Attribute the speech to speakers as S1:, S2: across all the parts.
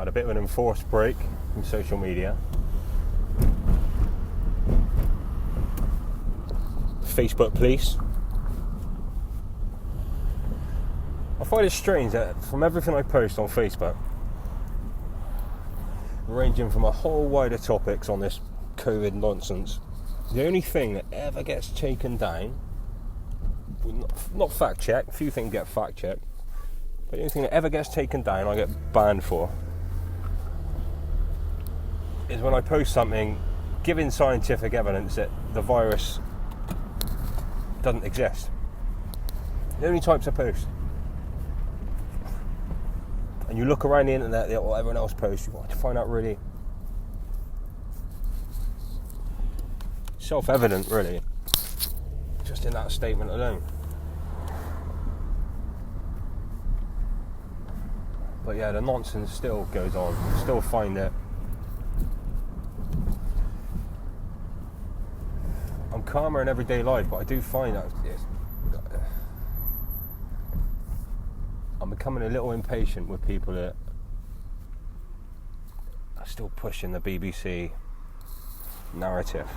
S1: had a bit of an enforced break from social media. Facebook police. I find it strange that from everything I post on Facebook, ranging from a whole wide of topics on this COVID nonsense, the only thing that ever gets taken down, not fact checked, a few things get fact checked, but the only thing that ever gets taken down, I get banned for, is when I post something giving scientific evidence that the virus doesn't exist. The only types of post. And you look around the internet at what everyone else posts, you want to find out really self-evident, really, just in that statement alone. But yeah, the nonsense still goes on. I still find it. I'm calmer in everyday life, but I do find that I'm becoming a little impatient with people that are still pushing the BBC narrative.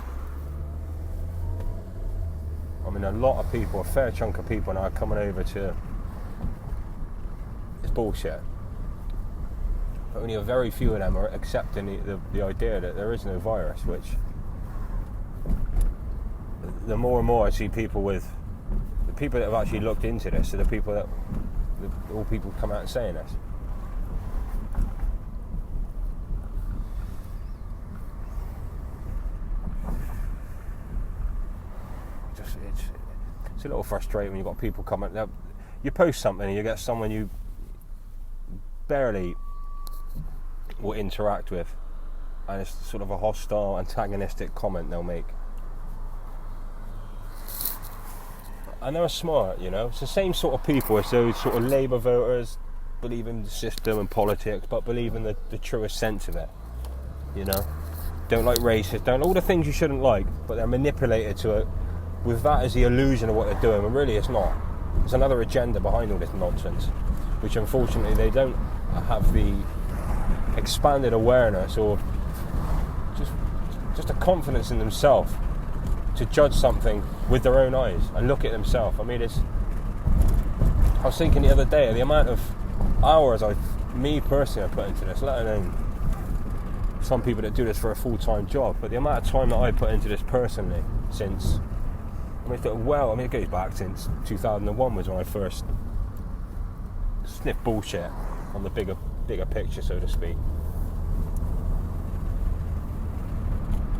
S1: I mean, a lot of people, a fair chunk of people now are coming over to it's bullshit. But only a very few of them are accepting the idea that there is no virus, which the more and more I see people with, the people that have actually looked into this are the people that, all people come out and saying this. It's a little frustrating when you've got people comment. You post something and you get someone you barely will interact with, and it's sort of a hostile, antagonistic comment they'll make. And they're smart, you know. It's the same sort of people as those sort of Labour voters, believe in the system and politics, but believe in the truest sense of it, you know. Don't like racists, don't all the things you shouldn't like, but they're manipulated to it with that as the illusion of what they're doing, when really it's not. There's another agenda behind all this nonsense, which unfortunately they don't have the expanded awareness or just a confidence in themselves to judge something with their own eyes and look at themselves. I mean, I was thinking the other day, the amount of hours me personally I put into this, let alone some people that do this for a full-time job, but the amount of time that I put into this personally since, it goes back since 2001 was when I first sniffed bullshit on the bigger picture, so to speak.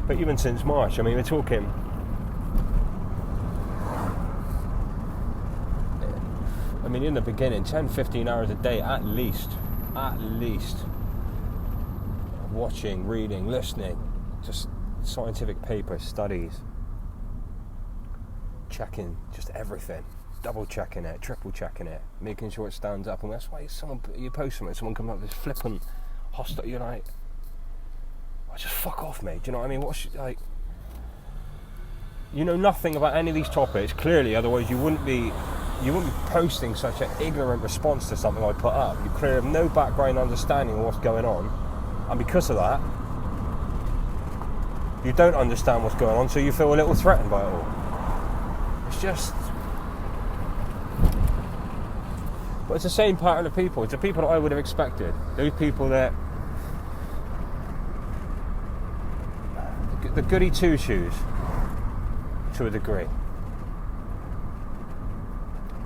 S1: But even since March, I mean, we're talking, in the beginning, 10-15 hours a day at least, watching, reading, listening, just scientific papers, studies, checking just everything, double checking it, triple checking it, making sure it stands up. And that's why you post something, someone comes up with this flippant hostile, you're like, oh, just fuck off, mate. Do you know what I mean? You know nothing about any of these topics, clearly, otherwise you wouldn't be posting such an ignorant response to something I put up. You clearly have no background understanding of what's going on, and because of that, you don't understand what's going on, so you feel a little threatened by it all. It's just... But it's the same pattern of people. It's the people that I would have expected. Those people that... the goody two-shoes, to a degree.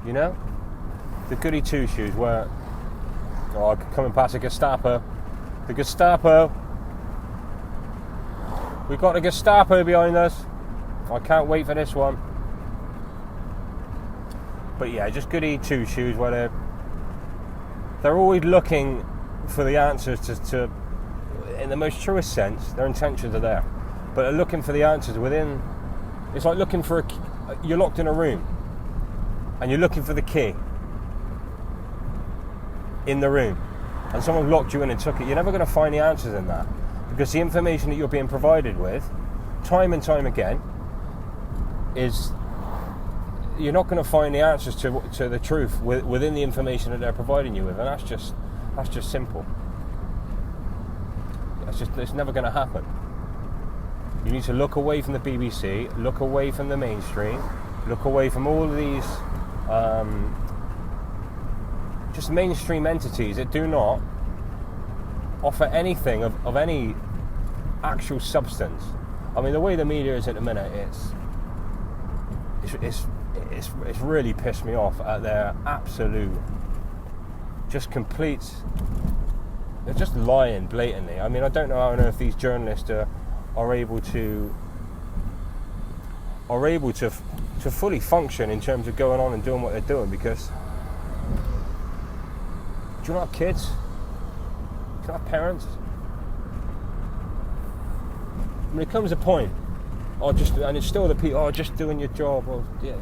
S1: You know? The goody two-shoes where... Oh, I could come and pass a Gestapo. The Gestapo. We've got the Gestapo behind us. I can't wait for this one. But yeah, just goody two-shoes where they're always looking for the answers to in the most truest sense, their intentions are there. But they're looking for the answers within... It's like looking for you're locked in a room and you're looking for the key in the room, and someone locked you in and took it. You're never going to find the answers in that, because the information that you're being provided with time and time again is... You're not going to find the answers to the truth within the information that they're providing you with, and that's just simple. It's never going to happen. You need to look away from the BBC, look away from the mainstream, look away from all of these just mainstream entities that do not offer anything of any actual substance. I mean, the way the media is at the minute, it's really pissed me off at their absolute, just complete. They're just lying blatantly. I mean, I don't know how on earth these journalists are able to fully function in terms of going on and doing what they're doing, because do you not have kids? Do you not have parents? I mean, it comes a point, and it's still the people, just doing your job, or yeah.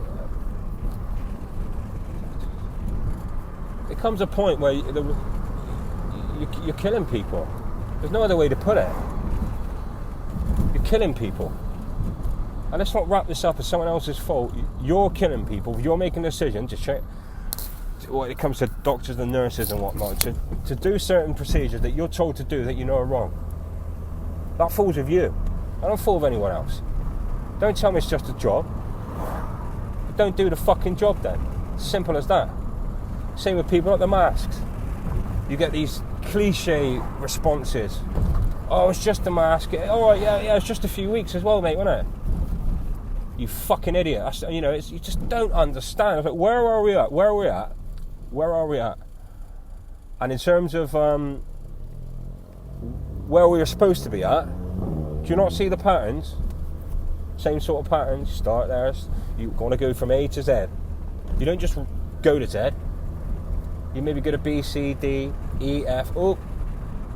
S1: It comes a point where you're killing people. There's no other way to put it. You're killing people. And let's not wrap this up as someone else's fault. You're killing people. You're making a decision to check, when it comes to doctors and nurses and whatnot, to do certain procedures that you're told to do that you know are wrong. That falls with you. I don't fall with anyone else. Don't tell me it's just a job. Don't do the fucking job then. Simple as that. Same with people like the masks. You get these cliche responses. Oh, it's just a mask. Oh, yeah, it's just a few weeks as well, mate, wasn't it? You fucking idiot. You just don't understand. Like, where are we at? Where are we at? And in terms of where we are supposed to be at, do you not see the patterns? Same sort of patterns. You start there. You want to go from A to Z. You don't just go to Z. You maybe go to B, C, D, E, F. Oh,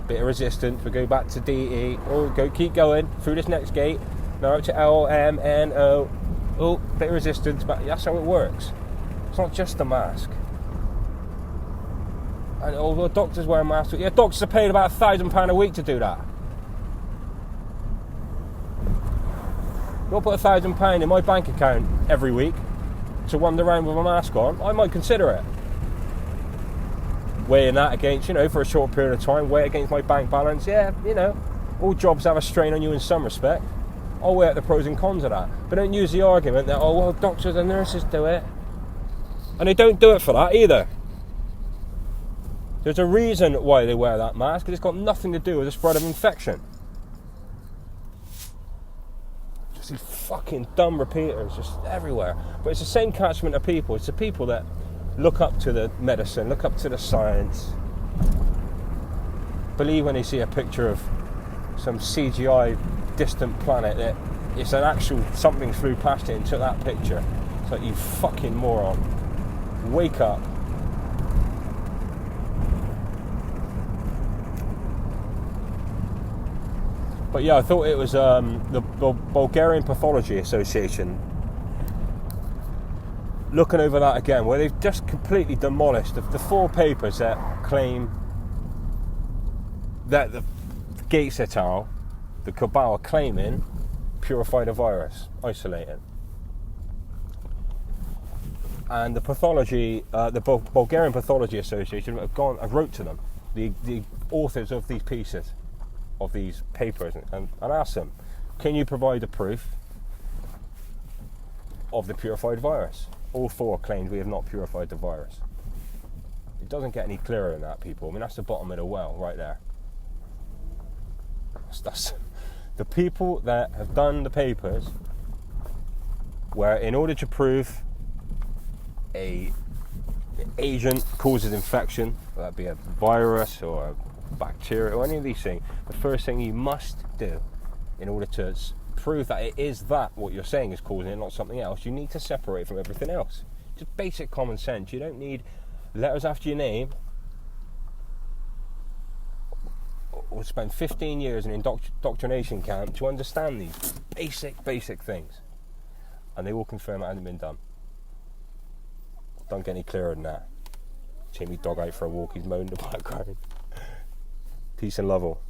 S1: bit of resistance. We go back to D, E. Oh, keep going through this next gate. Now up to L, M, N, O. Oh, bit of resistance. But that's how it works. It's not just a mask. And although doctors wear masks, yeah, doctors are paid about £1,000 a week to do that. You'll put £1,000 in my bank account every week to wander around with a mask on. I might consider it. Weighing that against, for a short period of time, weigh it against my bank balance. Yeah, all jobs have a strain on you in some respect. I'll weigh up the pros and cons of that. But don't use the argument that, doctors and nurses do it. And they don't do it for that either. There's a reason why they wear that mask, and it's got nothing to do with the spread of infection. Just these fucking dumb repeaters just everywhere. But it's the same catchment of people. It's the people that look up to the medicine, look up to the science, believe when they see a picture of some CGI distant planet that it's an actual something flew past it and took that picture. It's like, you fucking moron. Wake up. But yeah, I thought it was the Bulgarian Pathology Association looking over that again, where they've just completely demolished the 4 papers that claim that the Gates et al., the cabal, are claiming purified a virus, isolating. And the Pathology, the Bulgarian Pathology Association have wrote to them, the authors of these pieces, of these papers, and asked them, can you provide a proof of the purified virus? All 4 claimed we have not purified the virus. It doesn't get any clearer than that, people. I mean, that's the bottom of the well, right there. That's the people that have done the papers, where in order to prove an agent causes infection, whether that be a virus or a bacteria or any of these things, the first thing you must do in order to prove that it is that what you're saying is causing it, not something else, you need to separate from everything else. Just basic common sense. You don't need letters after your name or spend 15 years in an indoctrination camp to understand these basic things. And they will confirm it hasn't been done. Don't get any clearer than that. Take me dog out for a walk, he's moaning in the background. Peace and love all.